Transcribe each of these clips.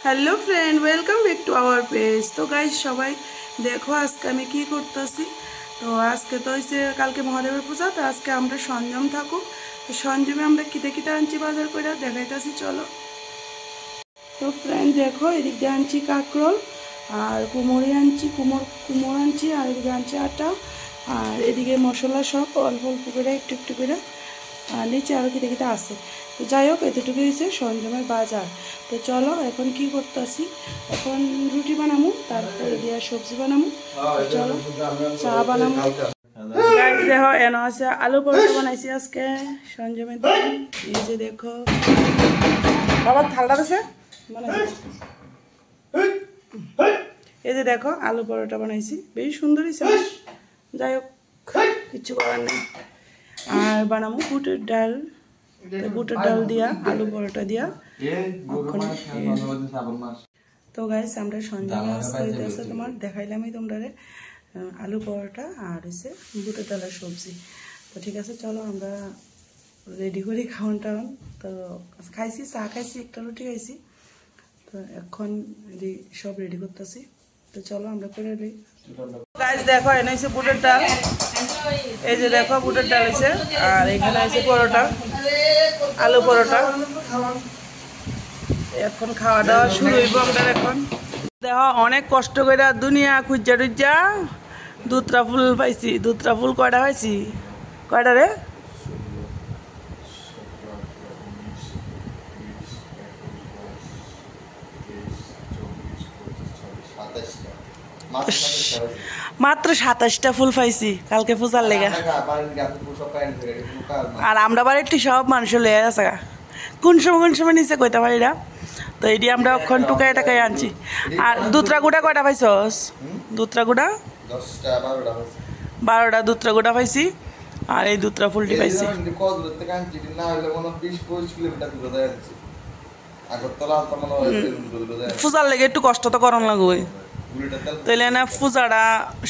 Hello friend welcome back to our page. तो guys सबाई देखो आज के आमी कि करतेছি। तो आज के तो इसे कल के महादेवर पूजा। तो आज के আমরা সঞ্জম থাকুক। তো সঞ্জমে আমরা কিতে কিতে আনছি বাজার করে দেখাইতেছি চলো। তো ফ্রেন্ড দেখো এদিক দিয়ে আনছি কাঁকরোল আর কুমড়ি আনছি কুমড় আনছি আর এদিকে আনছি আটা আর এদিকে মশলা সব অল্প অল্প করে একটু একটু করে নিচে আরও কিতে কিতে আছে। তো যাই হোক এতটুকু হয়েছে সঞ্জমের বাজার। তো চলো এখন কি করতেছি, এখন রুটি বানাবো, তারপরে দিয়ে সবজি বানাবো, চলো চা বানাবো। দেখো এনে আছে আলু পরোটা বানাইছি আজকে সঞ্জমের দিন। এই যে দেখো বাবার থালটা আছে এই যে দেখো আলু পরোটা বানাইছি, বেশ সুন্দর হয়েছে। যাই হোক কিচ্ছু করার নেই। আর বানাবো বুটের ডাল, বুটের ডাল দিয়া আলু পরোটা দিয়া। তো গাইস আমরা সঞ্জমে আসতে তোমার দেখাইলামই তোমরা আলু পরোটা আর হচ্ছে বুটের ডালের সবজি। তো ঠিক আছে চলো আমরা রেডি করি খাওয়ান টাওয়ান। তো খাইছি চা খাইছি একটা রুটি খাইছি। তো এখন সব রেডি করতেছি। তো চলো আমরা করে নিই। গাইস দেখো এনে হচ্ছে বুটের ডাল, এই যে দেখো বুটের ডাল হয়েছে আর এখানে আছে পরোটা আলু পরোটা। এখন খাওয়া দাওয়া শুরু হইব আমরা। এখন দেখো অনেক কষ্ট করে দুনিয়া খুঁজা টুজা দুত্রা ফুল পাইছি। দুত্রা ফুল কয়টা পাইছি, কয়টা রে? মাত্র 27টা ফুল পাইছি কালকে পূজার লেগা। আর আমরা বাড়িটি সব মানুষ লেগে গেছে, কোন সময় নিচে কইতে পারি না। তো এটি আমরা অক্ষণ টুকাই টাকাই আনছি। আর দুত্রা গুড়া কয়টা পাইছস? দুত্রা গুড়া 12টা দুত্রা গুড়া পাইছি আর এই দুত্রা ফুলটি পাইছি। পূজার লেগে একটু কষ্ট তো করন লাগবে, তাইলে না পূজাটা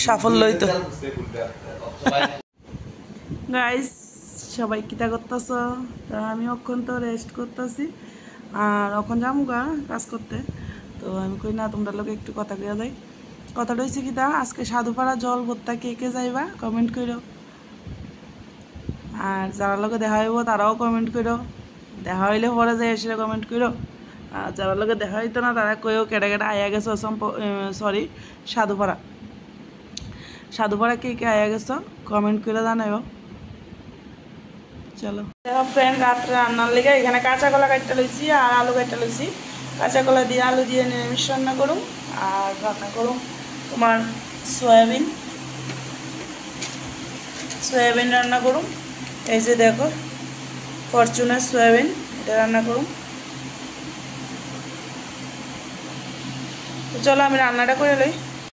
সাফল্য হইতো। গাইস সবাই কিতা করতেছ? তা আমি অক্ষণ তো রেস্ট করতেছি আর অক্ষণ যাবো গা কাজ করতে। তো আমি কই না তোমরা লোক একটু কথা কইয়া যাই। কথাটা হয়েছে কিতা, আজকে সাধুপাড়া জল ভর্তা কে কে যাইবা কমেন্ট করো। আর যারা লোকে দেখা হইব তারাও কমেন্ট করো, দেখা হইলে পরে যাই এসে কমেন্ট করো। আর যারা লোকে দেখা হইতো না তারা কইও কেটে কেটে আয়া গেছো সরি সাধুপাড়া কে কে আয়া গেছো কমেন্ট করে জানাইও। চলো দেখো ফ্রেন্ড রাত্রে রান্নার লেগে এখানে কাঁচা কলা কাটতে লইছি আর আলু কাটতে লইছি। কাঁচা কলা দিয়ে আলু দিয়ে নিরামিষ রান্না করুম আর রান্না করুম তোমার সয়াবিন রান্না করুম। এই যে দেখো ফরচুনার সয়াবিন এটা রান্না করুম। তো চলো আমি রান্নাটা করে লই।